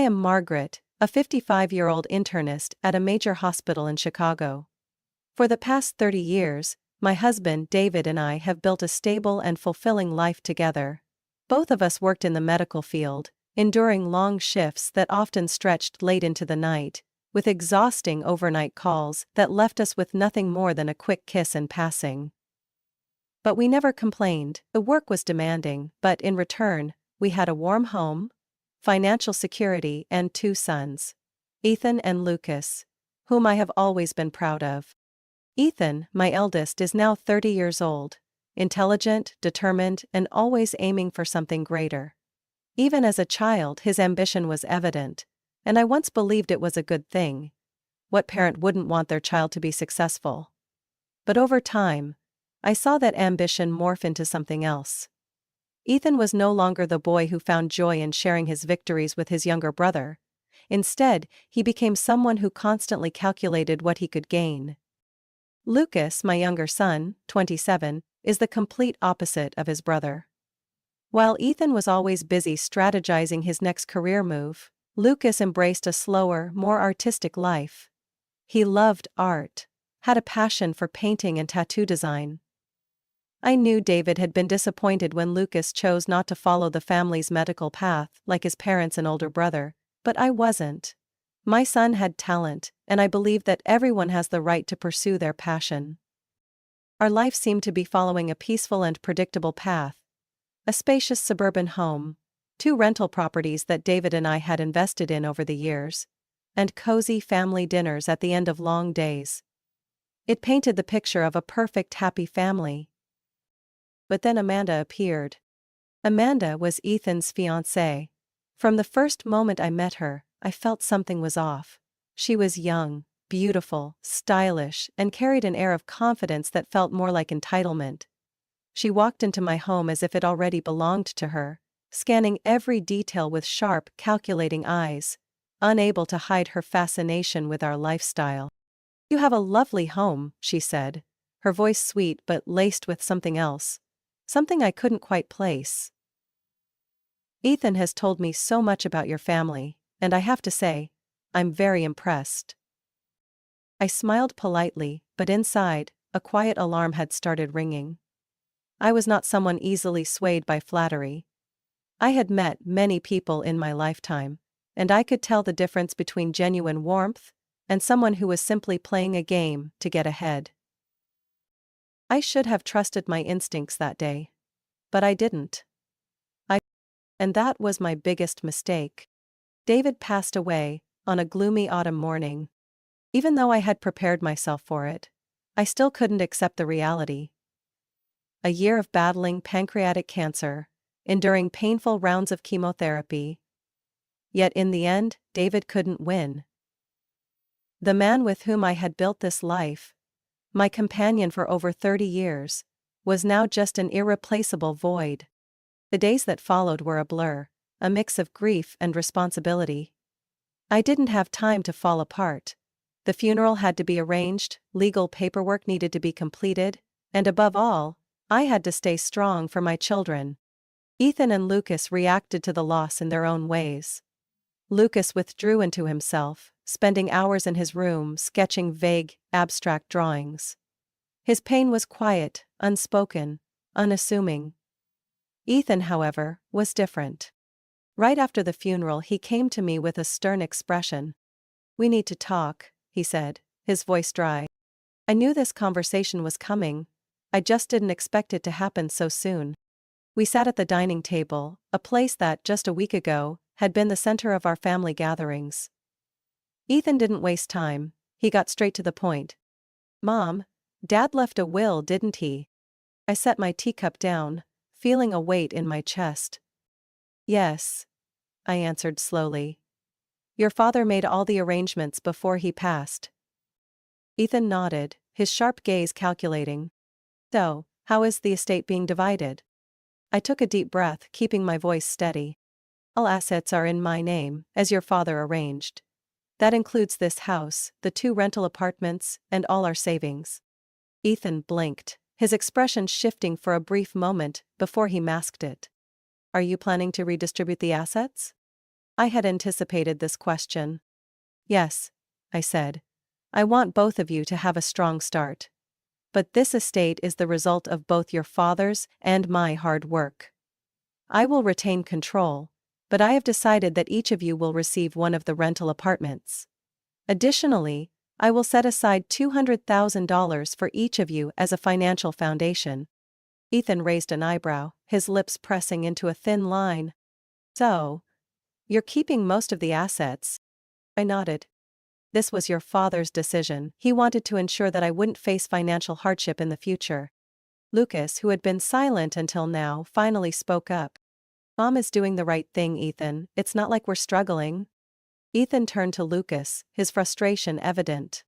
am Margaret, a 55-year-old internist at a major hospital in Chicago. For the past 30 years, my husband David and I have built a stable and fulfilling life together. Both of us worked in the medical field, enduring long shifts that often stretched late into the night, with exhausting overnight calls that left us with nothing more than a quick kiss in passing. But we never complained. The work was demanding, but in return, we had a warm home, financial security, and 2 sons, Ethan and Lucas, whom I have always been proud of. Ethan, my eldest, is now 30 years old, intelligent, determined, and always aiming for something greater. Even as a child, his ambition was evident, and I once believed it was a good thing. What parent wouldn't want their child to be successful? But over time, I saw that ambition morph into something else. Ethan was no longer the boy who found joy in sharing his victories with his younger brother. Instead, he became someone who constantly calculated what he could gain. Lucas, my younger son, 27, is the complete opposite of his brother. While Ethan was always busy strategizing his next career move, Lucas embraced a slower, more artistic life. He loved art, had a passion for painting and tattoo design. I knew David had been disappointed when Lucas chose not to follow the family's medical path like his parents and older brother, but I wasn't. My son had talent, and I believed that everyone has the right to pursue their passion. Our life seemed to be following a peaceful and predictable path. A spacious suburban home, 2 rental properties that David and I had invested in over the years, and cozy family dinners at the end of long days. It painted the picture of a perfect, happy family. But then Amanda appeared. Amanda was Ethan's fiancée. From the first moment I met her, I felt something was off. She was young, beautiful, stylish, and carried an air of confidence that felt more like entitlement. She walked into my home as if it already belonged to her, scanning every detail with sharp, calculating eyes, unable to hide her fascination with our lifestyle. "You have a lovely home," she said, her voice sweet but laced with something else. Something I couldn't quite place. "Ethan has told me so much about your family, and I have to say, I'm very impressed." I smiled politely, but inside, a quiet alarm had started ringing. I was not someone easily swayed by flattery. I had met many people in my lifetime, and I could tell the difference between genuine warmth and someone who was simply playing a game to get ahead. I should have trusted my instincts that day. But I didn't. And that was my biggest mistake. David passed away on a gloomy autumn morning. Even though I had prepared myself for it, I still couldn't accept the reality. A year of battling pancreatic cancer, enduring painful rounds of chemotherapy. Yet in the end, David couldn't win. The man with whom I had built this life, my companion for over 30 years, was now just an irreplaceable void. The days that followed were a blur, a mix of grief and responsibility. I didn't have time to fall apart. The funeral had to be arranged, legal paperwork needed to be completed, and above all, I had to stay strong for my children. Ethan and Lucas reacted to the loss in their own ways. Lucas withdrew into himself, spending hours in his room sketching vague, abstract drawings. His pain was quiet, unspoken, unassuming. Ethan, however, was different. Right after the funeral, he came to me with a stern expression. "We need to talk," he said, his voice dry. I knew this conversation was coming. I just didn't expect it to happen so soon. We sat at the dining table, a place that, just a week ago, had been the center of our family gatherings. Ethan didn't waste time, he got straight to the point. "Mom, Dad left a will, didn't he?" I set my teacup down, feeling a weight in my chest. "Yes," I answered slowly. "Your father made all the arrangements before he passed." Ethan nodded, his sharp gaze calculating. "So, how is the estate being divided?" I took a deep breath, keeping my voice steady. "All assets are in my name, as your father arranged. That includes this house, the 2 rental apartments, and all our savings." Ethan blinked, his expression shifting for a brief moment before he masked it. "Are you planning to redistribute the assets?" I had anticipated this question. Yes, I said. I want both of you to have a strong start. But this estate is the result of both your father's and my hard work. I will retain control, but I have decided that each of you will receive one of the rental apartments. Additionally, I will set aside $200,000 for each of you as a financial foundation. Ethan raised an eyebrow, his lips pressing into a thin line. So, you're keeping most of the assets? I nodded. This was your father's decision. He wanted to ensure that I wouldn't face financial hardship in the future. Lucas, who had been silent until now, finally spoke up. Mom is doing the right thing, Ethan. It's not like we're struggling. Ethan turned to Lucas, his frustration evident.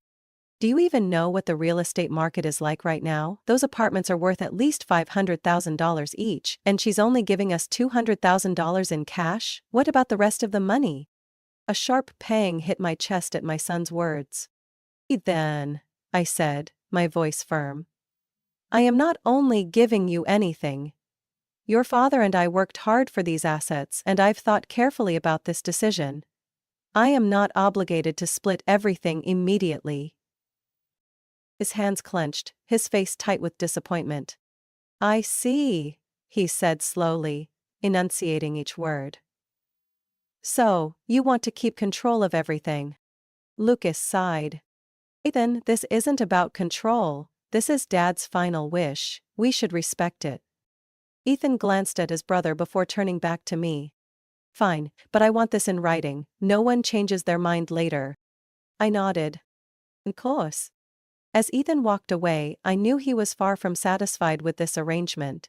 Do you even know what the real estate market is like right now? Those apartments are worth at least $500,000 each, and she's only giving us $200,000 in cash? What about the rest of the money? A sharp pang hit my chest at my son's words. Then, I said, my voice firm. I am not only giving you anything. Your father and I worked hard for these assets, and I've thought carefully about this decision. I am not obligated to split everything immediately. His hands clenched, his face tight with disappointment. I see, he said slowly, enunciating each word. So, you want to keep control of everything. Lucas sighed. Ethan, this isn't about control. This is Dad's final wish. We should respect it. Ethan glanced at his brother before turning back to me. Fine, but I want this in writing. No one changes their mind later. I nodded. Of course. As Ethan walked away, I knew he was far from satisfied with this arrangement.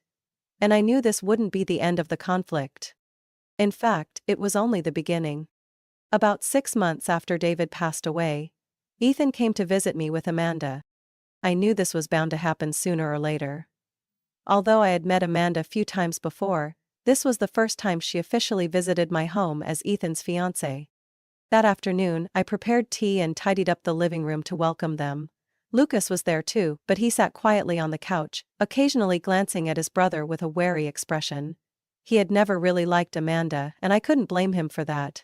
And I knew this wouldn't be the end of the conflict. In fact, it was only the beginning. About 6 months after David passed away, Ethan came to visit me with Amanda. I knew this was bound to happen sooner or later. Although I had met Amanda a few times before, this was the first time she officially visited my home as Ethan's fiancée. That afternoon, I prepared tea and tidied up the living room to welcome them. Lucas was there too, but he sat quietly on the couch, occasionally glancing at his brother with a wary expression. He had never really liked Amanda, and I couldn't blame him for that.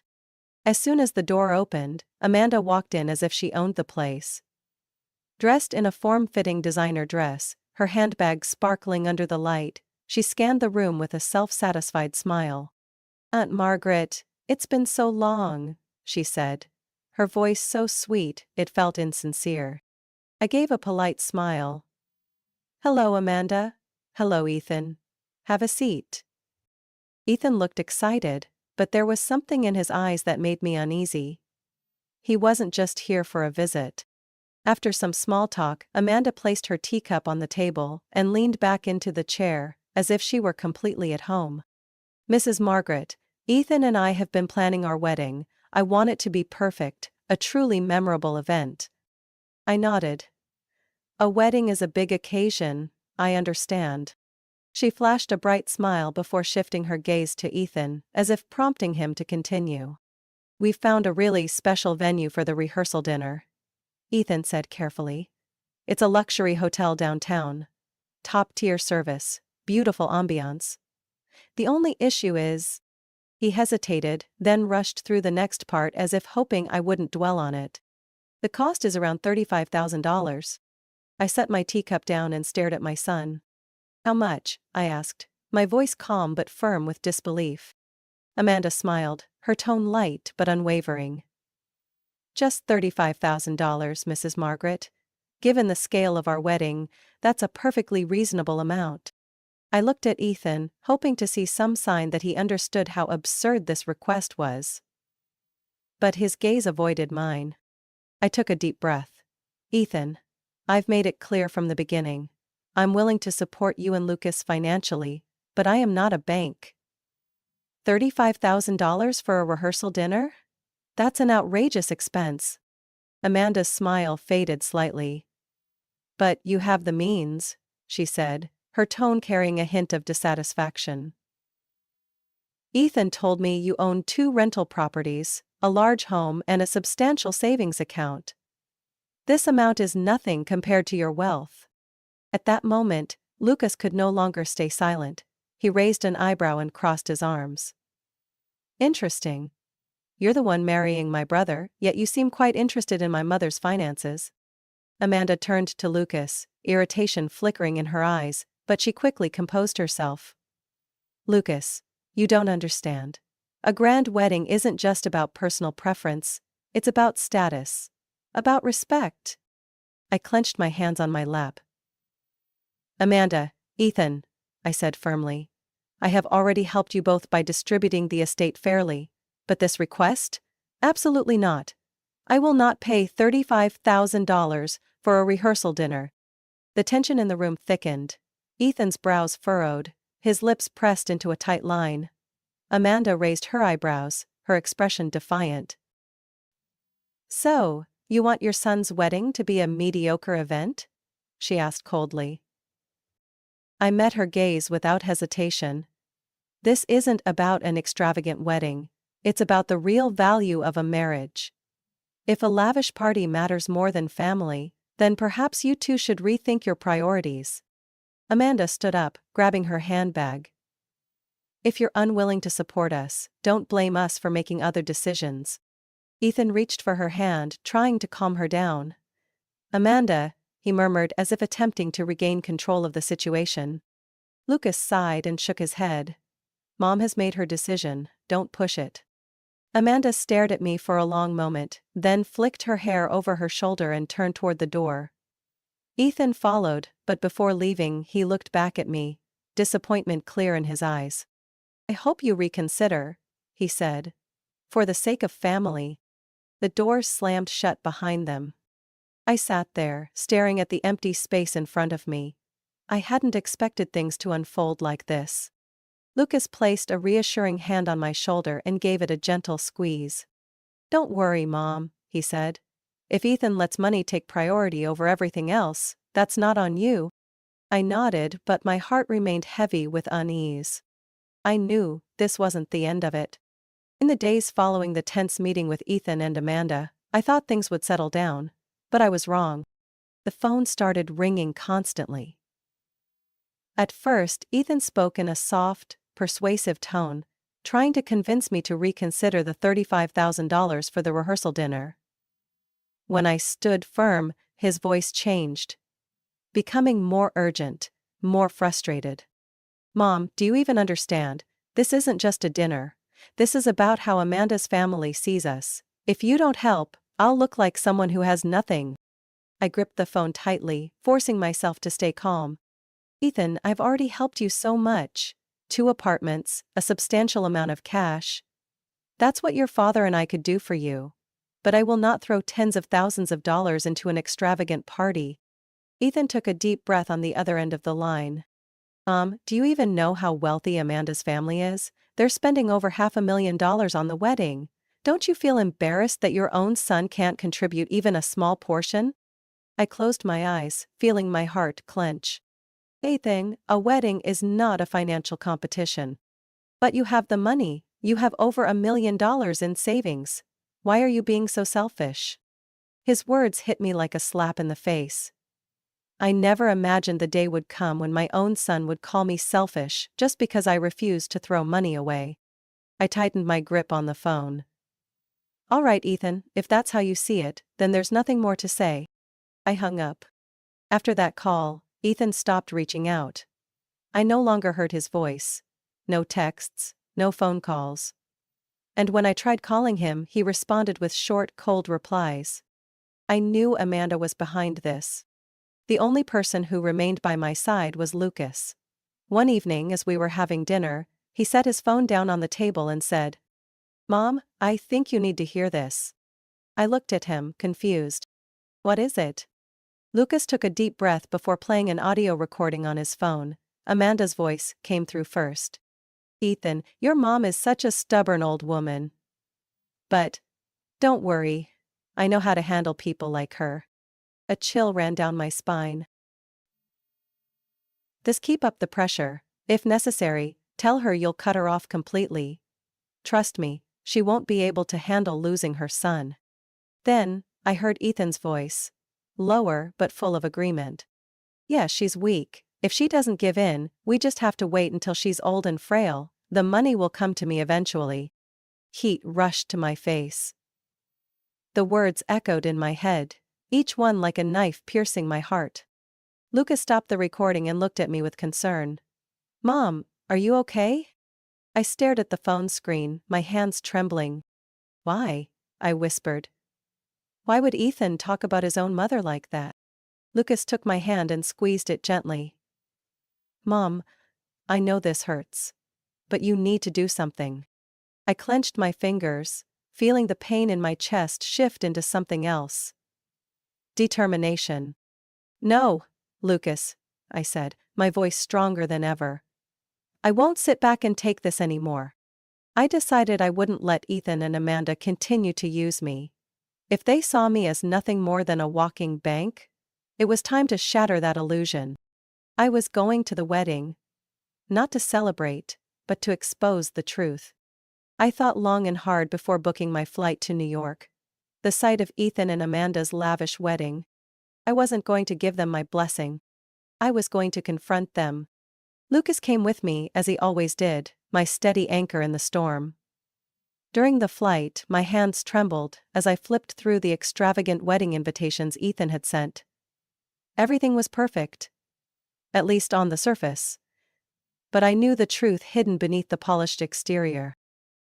As soon as the door opened, Amanda walked in as if she owned the place. Dressed in a form-fitting designer dress, her handbag sparkling under the light, she scanned the room with a self-satisfied smile. Aunt Margaret, it's been so long, she said. Her voice so sweet, it felt insincere. I gave a polite smile. Hello, Amanda. Hello, Ethan. Have a seat. Ethan looked excited, but there was something in his eyes that made me uneasy. He wasn't just here for a visit. After some small talk, Amanda placed her teacup on the table and leaned back into the chair, as if she were completely at home. Mrs. Margaret, Ethan and I have been planning our wedding. I want it to be perfect, a truly memorable event. I nodded. A wedding is a big occasion, I understand. She flashed a bright smile before shifting her gaze to Ethan, as if prompting him to continue. We've found a really special venue for the rehearsal dinner, Ethan said carefully. It's a luxury hotel downtown. Top-tier service, beautiful ambiance. The only issue is... He hesitated, then rushed through the next part as if hoping I wouldn't dwell on it. The cost is around $35,000. I set my teacup down and stared at my son. How much? I asked, my voice calm but firm with disbelief. Amanda smiled, her tone light but unwavering. Just $35,000, Mrs. Margaret. Given the scale of our wedding, that's a perfectly reasonable amount. I looked at Ethan, hoping to see some sign that he understood how absurd this request was. But his gaze avoided mine. I took a deep breath. Ethan, I've made it clear from the beginning. I'm willing to support you and Lucas financially, but I am not a bank. $35,000 for a rehearsal dinner? That's an outrageous expense. Amanda's smile faded slightly. But you have the means, she said, her tone carrying a hint of dissatisfaction. Ethan told me you own 2 rental properties, a large home and a substantial savings account. This amount is nothing compared to your wealth. At that moment, Lucas could no longer stay silent. He raised an eyebrow and crossed his arms. Interesting. You're the one marrying my brother, yet you seem quite interested in my mother's finances. Amanda turned to Lucas, irritation flickering in her eyes, but she quickly composed herself. Lucas, you don't understand. A grand wedding isn't just about personal preference, it's about status. About respect. I clenched my hands on my lap. Amanda, Ethan, I said firmly. I have already helped you both by distributing the estate fairly, but this request? Absolutely not. I will not pay $35,000 for a rehearsal dinner. The tension in the room thickened. Ethan's brows furrowed, his lips pressed into a tight line. Amanda raised her eyebrows, her expression defiant. So, you want your son's wedding to be a mediocre event? She asked coldly. I met her gaze without hesitation. This isn't about an extravagant wedding, it's about the real value of a marriage. If a lavish party matters more than family, then perhaps you two should rethink your priorities. Amanda stood up, grabbing her handbag. If you're unwilling to support us, don't blame us for making other decisions. Ethan reached for her hand, trying to calm her down. Amanda, he murmured as if attempting to regain control of the situation. Lucas sighed and shook his head. Mom has made her decision, don't push it. Amanda stared at me for a long moment, then flicked her hair over her shoulder and turned toward the door. Ethan followed, but before leaving he looked back at me, disappointment clear in his eyes. I hope you reconsider, he said. For the sake of family. The doors slammed shut behind them. I sat there, staring at the empty space in front of me. I hadn't expected things to unfold like this. Lucas placed a reassuring hand on my shoulder and gave it a gentle squeeze. Don't worry, Mom, he said. If Ethan lets money take priority over everything else, that's not on you. I nodded, but my heart remained heavy with unease. I knew this wasn't the end of it. In the days following the tense meeting with Ethan and Amanda, I thought things would settle down. But I was wrong. The phone started ringing constantly. At first, Ethan spoke in a soft, persuasive tone, trying to convince me to reconsider the $35,000 for the rehearsal dinner. When I stood firm, his voice changed, becoming more urgent, more frustrated. Mom, do you even understand? This isn't just a dinner. This is about how Amanda's family sees us. If you don't help, I'll look like someone who has nothing. I gripped the phone tightly, forcing myself to stay calm. Ethan, I've already helped you so much. 2 apartments, a substantial amount of cash. That's what your father and I could do for you. But I will not throw tens of thousands of dollars into an extravagant party. Ethan took a deep breath on the other end of the line. Do you even know how wealthy Amanda's family is? They're spending over $500,000 on the wedding. Don't you feel embarrassed that your own son can't contribute even a small portion? I closed my eyes, feeling my heart clench. Ethan, a wedding is not a financial competition. But you have the money, you have over $1 million in savings. Why are you being so selfish? His words hit me like a slap in the face. I never imagined the day would come when my own son would call me selfish just because I refused to throw money away. I tightened my grip on the phone. All right, Ethan, if that's how you see it, then there's nothing more to say. I hung up. After that call, Ethan stopped reaching out. I no longer heard his voice. No texts, no phone calls. And when I tried calling him, he responded with short, cold replies. I knew Amanda was behind this. The only person who remained by my side was Lucas. One evening, as we were having dinner, he set his phone down on the table and said, Mom, I think you need to hear this. I looked at him, confused. What is it? Lucas took a deep breath before playing an audio recording on his phone. Amanda's voice came through first. Ethan, your mom is such a stubborn old woman. But don't worry. I know how to handle people like her. A chill ran down my spine. Just keep up the pressure. If necessary, tell her you'll cut her off completely. Trust me, she won't be able to handle losing her son. Then, I heard Ethan's voice. Lower but full of agreement. Yeah, she's weak. If she doesn't give in, we just have to wait until she's old and frail. The money will come to me eventually. Heat rushed to my face. The words echoed in my head, each one like a knife piercing my heart. Lucas stopped the recording and looked at me with concern. "Mom, are you okay?" I stared at the phone screen, my hands trembling. "Why?" I whispered. "Why would Ethan talk about his own mother like that?" Lucas took my hand and squeezed it gently. "Mom, I know this hurts. But you need to do something." I clenched my fingers, feeling the pain in my chest shift into something else. Determination. "No, Lucas," I said, my voice stronger than ever. "I won't sit back and take this anymore." I decided I wouldn't let Ethan and Amanda continue to use me. If they saw me as nothing more than a walking bank, it was time to shatter that illusion. I was going to the wedding. Not to celebrate, but to expose the truth. I thought long and hard before booking my flight to New York. The sight of Ethan and Amanda's lavish wedding. I wasn't going to give them my blessing. I was going to confront them. Lucas came with me, as he always did, my steady anchor in the storm. During the flight, my hands trembled as I flipped through the extravagant wedding invitations Ethan had sent. Everything was perfect. At least on the surface. But I knew the truth hidden beneath the polished exterior.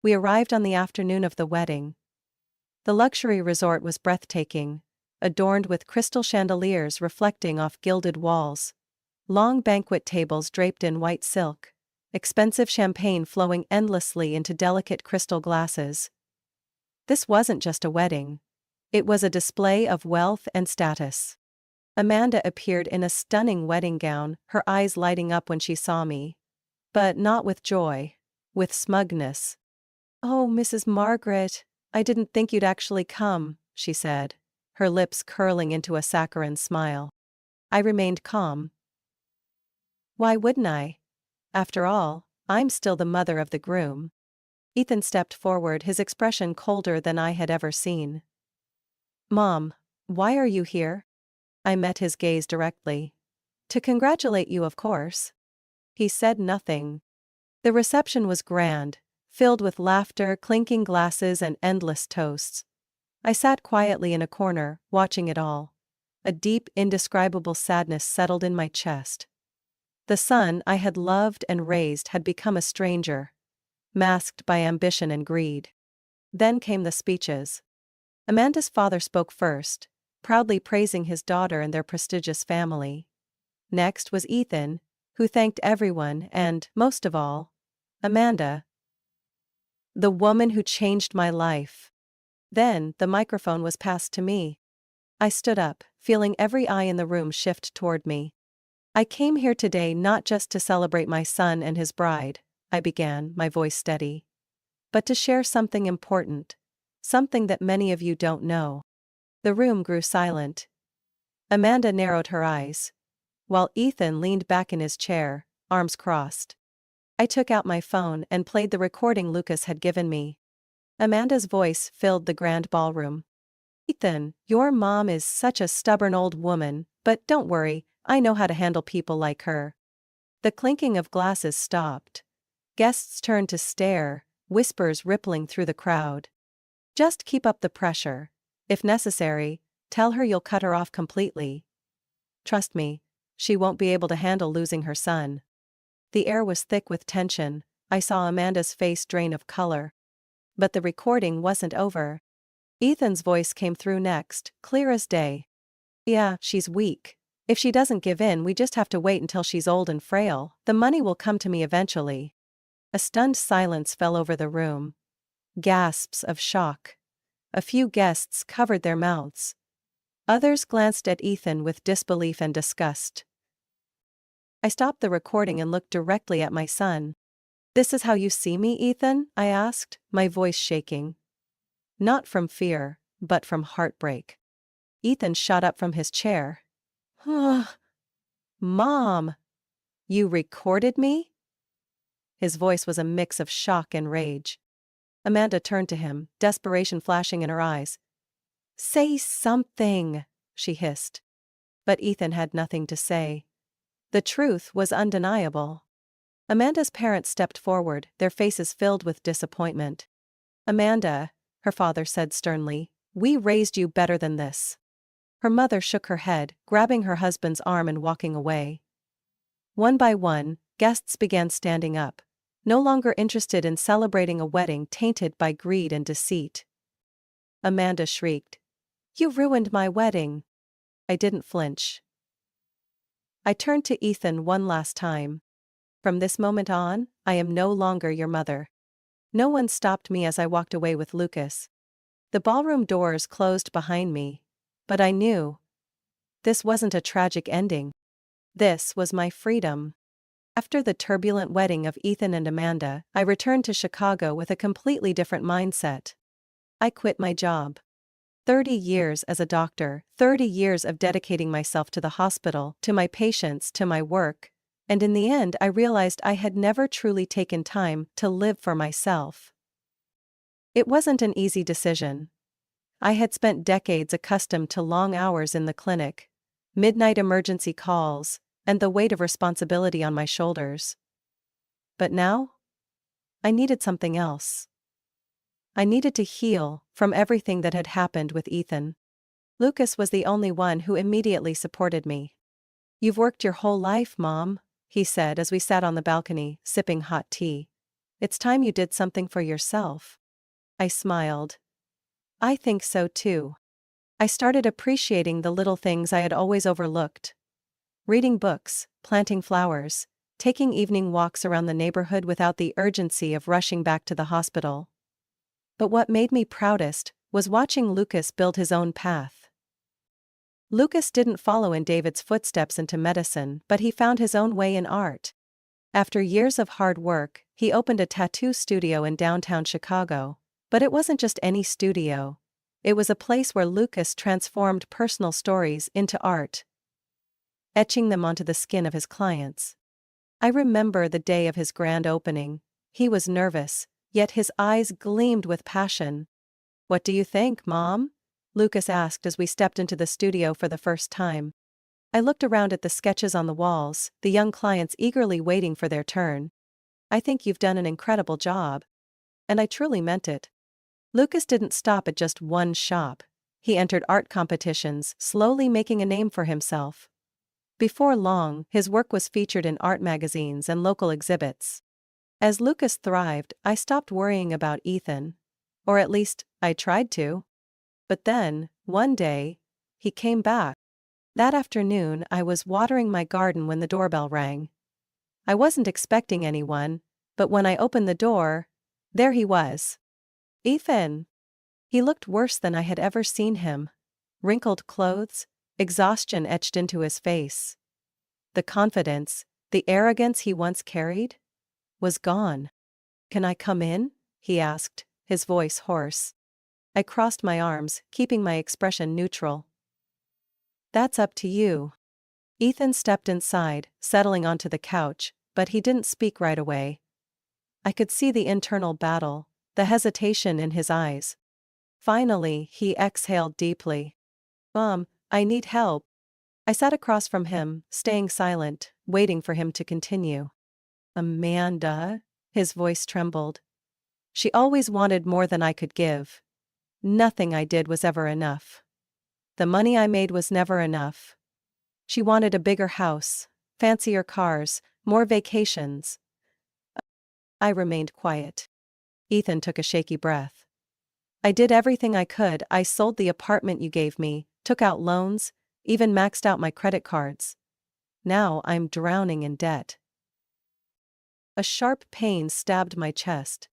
We arrived on the afternoon of the wedding. The luxury resort was breathtaking, adorned with crystal chandeliers reflecting off gilded walls, long banquet tables draped in white silk, expensive champagne flowing endlessly into delicate crystal glasses. This wasn't just a wedding. It was a display of wealth and status. Amanda appeared in a stunning wedding gown, her eyes lighting up when she saw me. But not with joy, with smugness. "Oh, Mrs. Margaret, I didn't think you'd actually come," she said, her lips curling into a saccharine smile. I remained calm. Why wouldn't I? After all, I'm still the mother of the groom. Ethan stepped forward, his expression colder than I had ever seen. "Mom, why are you here?" I met his gaze directly. "To congratulate you, of course." He said nothing. The reception was grand, filled with laughter, clinking glasses, and endless toasts. I sat quietly in a corner, watching it all. A deep, indescribable sadness settled in my chest. The son I had loved and raised had become a stranger, masked by ambition and greed. Then came the speeches. Amanda's father spoke first, proudly praising his daughter and their prestigious family. Next was Ethan, who thanked everyone and, most of all, Amanda. "The woman who changed my life." Then, the microphone was passed to me. I stood up, feeling every eye in the room shift toward me. "I came here today not just to celebrate my son and his bride," I began, my voice steady, "but to share something important. Something that many of you don't know." The room grew silent. Amanda narrowed her eyes, while Ethan leaned back in his chair, arms crossed. I took out my phone and played the recording Lucas had given me. Amanda's voice filled the grand ballroom. "Ethan, your mom is such a stubborn old woman, but don't worry, I know how to handle people like her." The clinking of glasses stopped. Guests turned to stare, whispers rippling through the crowd. "Just keep up the pressure. If necessary, tell her you'll cut her off completely. Trust me, she won't be able to handle losing her son." The air was thick with tension. I saw Amanda's face drain of color. But the recording wasn't over. Ethan's voice came through next, clear as day. "Yeah, she's weak. If she doesn't give in, we just have to wait until she's old and frail. The money will come to me eventually." A stunned silence fell over the room. Gasps of shock. A few guests covered their mouths. Others glanced at Ethan with disbelief and disgust. I stopped the recording and looked directly at my son. "This is how you see me, Ethan?" I asked, my voice shaking. Not from fear, but from heartbreak. Ethan shot up from his chair. "Mom! You recorded me?" His voice was a mix of shock and rage. Amanda turned to him, desperation flashing in her eyes. "Say something," she hissed. But Ethan had nothing to say. The truth was undeniable. Amanda's parents stepped forward, their faces filled with disappointment. Amanda, her father said sternly, we raised you better than this. Her mother shook her head, grabbing her husband's arm and walking away. One by one, guests began standing up, no longer interested in celebrating a wedding tainted by greed and deceit. Amanda shrieked. You ruined my wedding. I didn't flinch. I turned to Ethan one last time. From this moment on, I am no longer your mother. No one stopped me as I walked away with Lucas. The ballroom doors closed behind me. But I knew. This wasn't a tragic ending. This was my freedom. After the turbulent wedding of Ethan and Amanda, I returned to Chicago with a completely different mindset. I quit my job. 30 years as a doctor, 30 years of dedicating myself to the hospital, to my patients, to my work, and in the end I realized I had never truly taken time to live for myself. It wasn't an easy decision. I had spent decades accustomed to long hours in the clinic, midnight emergency calls, and the weight of responsibility on my shoulders. But now? I needed something else. I needed to heal from everything that had happened with Ethan. Lucas was the only one who immediately supported me. You've worked your whole life, Mom, he said as we sat on the balcony, sipping hot tea. It's time you did something for yourself. I smiled. I think so too. I started appreciating the little things I had always overlooked. Reading books, planting flowers, taking evening walks around the neighborhood without the urgency of rushing back to the hospital. But what made me proudest was watching Lucas build his own path. Lucas didn't follow in David's footsteps into medicine, but he found his own way in art. After years of hard work, he opened a tattoo studio in downtown Chicago. But it wasn't just any studio. It was a place where Lucas transformed personal stories into art, etching them onto the skin of his clients. I remember the day of his grand opening. He was nervous, yet his eyes gleamed with passion. What do you think, Mom? Lucas asked as we stepped into the studio for the first time. I looked around at the sketches on the walls, the young clients eagerly waiting for their turn. I think you've done an incredible job. And I truly meant it. Lucas didn't stop at just one shop. He entered art competitions, slowly making a name for himself. Before long, his work was featured in art magazines and local exhibits. As Lucas thrived, I stopped worrying about Ethan. Or at least, I tried to. But then, one day, he came back. That afternoon, I was watering my garden when the doorbell rang. I wasn't expecting anyone, but when I opened the door, there he was. Ethan. He looked worse than I had ever seen him. Wrinkled clothes, exhaustion etched into his face. The confidence, the arrogance he once carried, was gone. Can I come in? He asked, his voice hoarse. I crossed my arms, keeping my expression neutral. That's up to you. Ethan stepped inside, settling onto the couch, but he didn't speak right away. I could see the internal battle, the hesitation in his eyes. Finally, he exhaled deeply. I need help. I sat across from him, staying silent, waiting for him to continue. Amanda? His voice trembled. She always wanted more than I could give. Nothing I did was ever enough. The money I made was never enough. She wanted a bigger house, fancier cars, more vacations. I remained quiet. Ethan took a shaky breath. I did everything I could. I sold the apartment you gave me, took out loans, even maxed out my credit cards. Now I'm drowning in debt. A sharp pain stabbed my chest.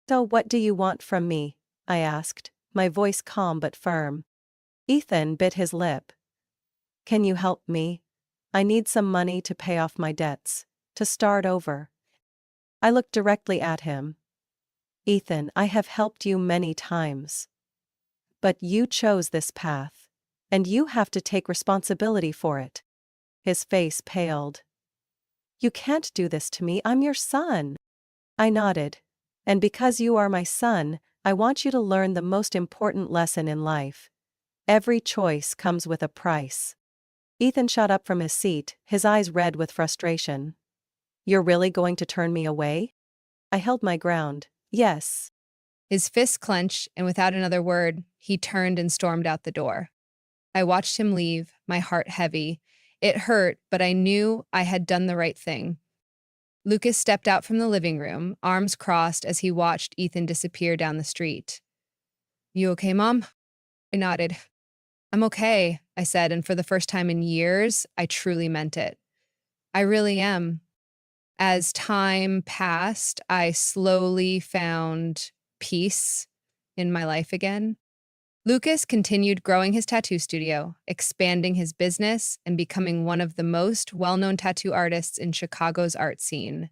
So what do you want from me? I asked, my voice calm but firm. Ethan bit his lip. Can you help me? I need some money to pay off my debts, to start over. I looked directly at him. Ethan, I have helped you many times. But you chose this path, and you have to take responsibility for it. His face paled. You can't do this to me, I'm your son. I nodded. And because you are my son, I want you to learn the most important lesson in life. Every choice comes with a price. Ethan shot up from his seat, his eyes red with frustration. You're really going to turn me away? I held my ground. Yes. His fists clenched, and without another word, he turned and stormed out the door. I watched him leave, my heart heavy. It hurt, but I knew I had done the right thing. Lucas stepped out from the living room, arms crossed as he watched Ethan disappear down the street. You okay, Mom? I nodded. I'm okay, I said, and for the first time in years, I truly meant it. I really am. As time passed, I slowly found peace in my life again. Lucas continued growing his tattoo studio, expanding his business, and becoming one of the most well-known tattoo artists in Chicago's art scene.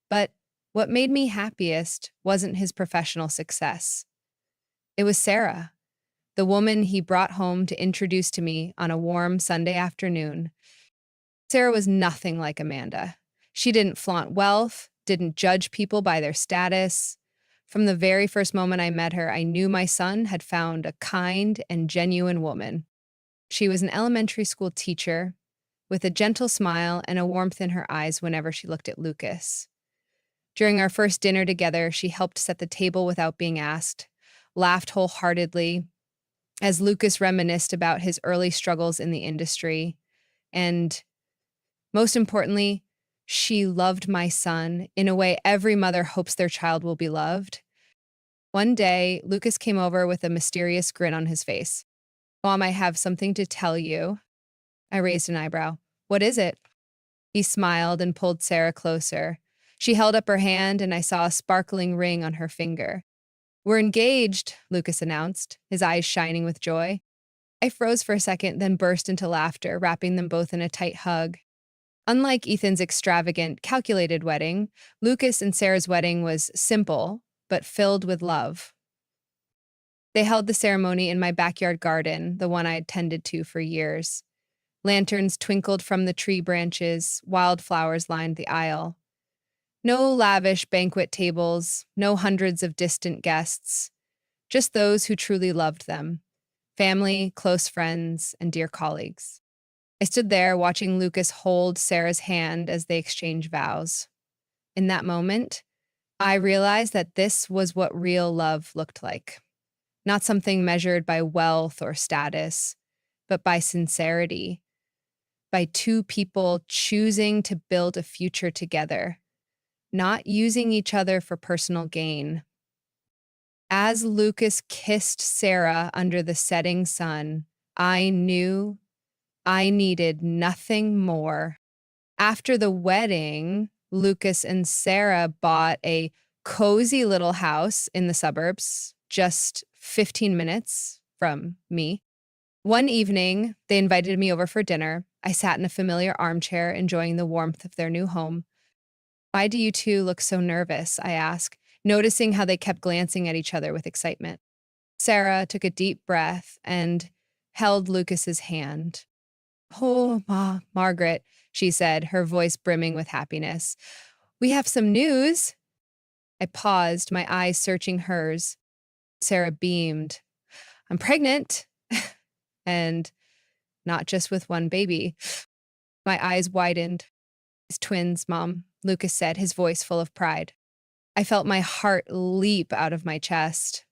But what made me happiest wasn't his professional success. It was Sarah, the woman he brought home to introduce to me on a warm Sunday afternoon. Sarah was nothing like Amanda. She didn't flaunt wealth, didn't judge people by their status. From the very first moment I met her, I knew my son had found a kind and genuine woman. She was an elementary school teacher with a gentle smile and a warmth in her eyes whenever she looked at Lucas. During our first dinner together, she helped set the table without being asked, laughed wholeheartedly as Lucas reminisced about his early struggles in the industry, and most importantly, she loved my son in a way every mother hopes their child will be loved. One day, Lucas came over with a mysterious grin on his face. Mom, I have something to tell you. I raised an eyebrow. What is it? He smiled and pulled Sarah closer. She held up her hand, and I saw a sparkling ring on her finger. We're engaged, Lucas announced, his eyes shining with joy. I froze for a second, then burst into laughter, wrapping them both in a tight hug. Unlike Ethan's extravagant, calculated wedding, Lucas and Sarah's wedding was simple, but filled with love. They held the ceremony in my backyard garden, the one I had tended to for years. Lanterns twinkled from the tree branches, wildflowers lined the aisle. No lavish banquet tables, no hundreds of distant guests, just those who truly loved them, family, close friends, and dear colleagues. I stood there watching Lucas hold Sarah's hand as they exchanged vows. In that moment, I realized that this was what real love looked like. Not something measured by wealth or status, but by sincerity, by two people choosing to build a future together, not using each other for personal gain. As Lucas kissed Sarah under the setting sun, I knew I needed nothing more. After the wedding, Lucas and Sarah bought a cozy little house in the suburbs, just 15 minutes from me. One evening, they invited me over for dinner. I sat in a familiar armchair, enjoying the warmth of their new home. Why do you two look so nervous? I asked, noticing how they kept glancing at each other with excitement. Sarah took a deep breath and held Lucas's hand. Oh, Margaret, she said, her voice brimming with happiness. We have some news. I paused, my eyes searching hers. Sarah beamed. I'm pregnant. And not just with one baby. My eyes widened. It's twins, Mom, Lucas said, his voice full of pride. I felt my heart leap out of my chest.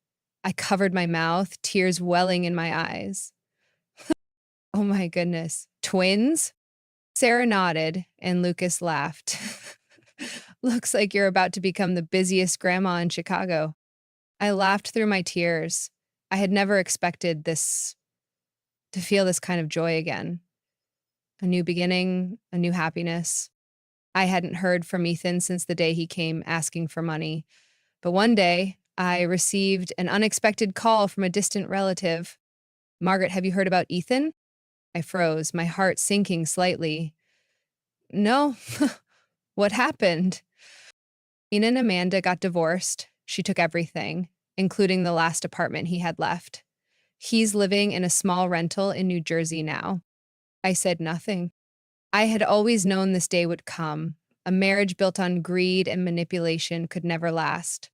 I covered my mouth, tears welling in my eyes. Oh my goodness. Twins? Sarah nodded, and Lucas laughed. Looks like you're about to become the busiest grandma in Chicago. I laughed through my tears. I had never expected to feel this kind of joy again. A new beginning, a new happiness. I hadn't heard from Ethan since the day he came asking for money. But one day, I received an unexpected call from a distant relative. Margaret, have you heard about Ethan? I froze, my heart sinking slightly. No. What happened? Ina and Amanda got divorced. She took everything, including the last apartment he had left. He's living in a small rental in New Jersey now. I said nothing. I had always known this day would come. A marriage built on greed and manipulation could never last.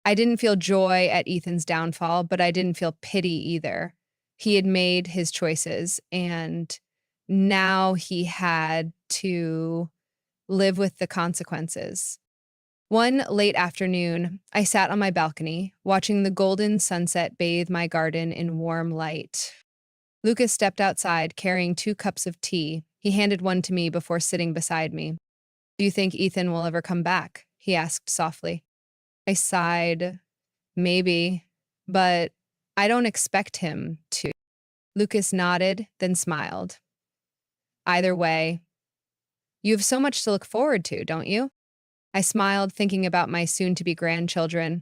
I didn't feel joy at Ethan's downfall, but I didn't feel pity either. He had made his choices, and now he had to live with the consequences. One late afternoon, I sat on my balcony, watching the golden sunset bathe my garden in warm light. Lucas stepped outside, carrying 2 cups of tea. He handed one to me before sitting beside me. Do you think Ethan will ever come back? He asked softly. I sighed. Maybe, but I don't expect him to. Lucas nodded, then smiled. Either way, you have so much to look forward to, don't you? I smiled, thinking about my soon to be grandchildren,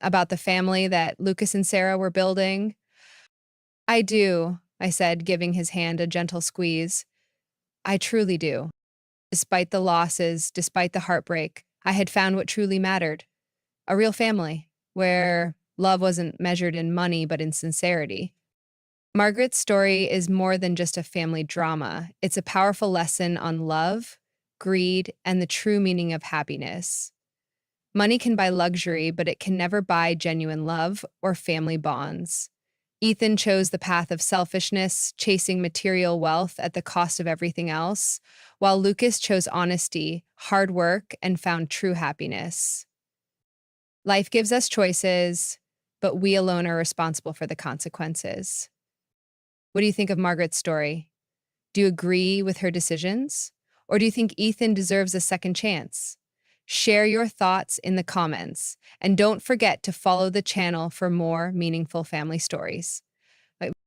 about the family that Lucas and Sarah were building. I do, I said, giving his hand a gentle squeeze. I truly do. Despite the losses, despite the heartbreak, I had found what truly mattered: a real family, where love wasn't measured in money but in sincerity. Margaret's story is more than just a family drama. It's a powerful lesson on love, greed, and the true meaning of happiness. Money can buy luxury, but it can never buy genuine love or family bonds. Ethan chose the path of selfishness, chasing material wealth at the cost of everything else, while Lucas chose honesty, hard work, and found true happiness. Life gives us choices, but we alone are responsible for the consequences. What do you think of Margaret's story? Do you agree with her decisions? Or do you think Ethan deserves a second chance? Share your thoughts in the comments, and don't forget to follow the channel for more meaningful family stories.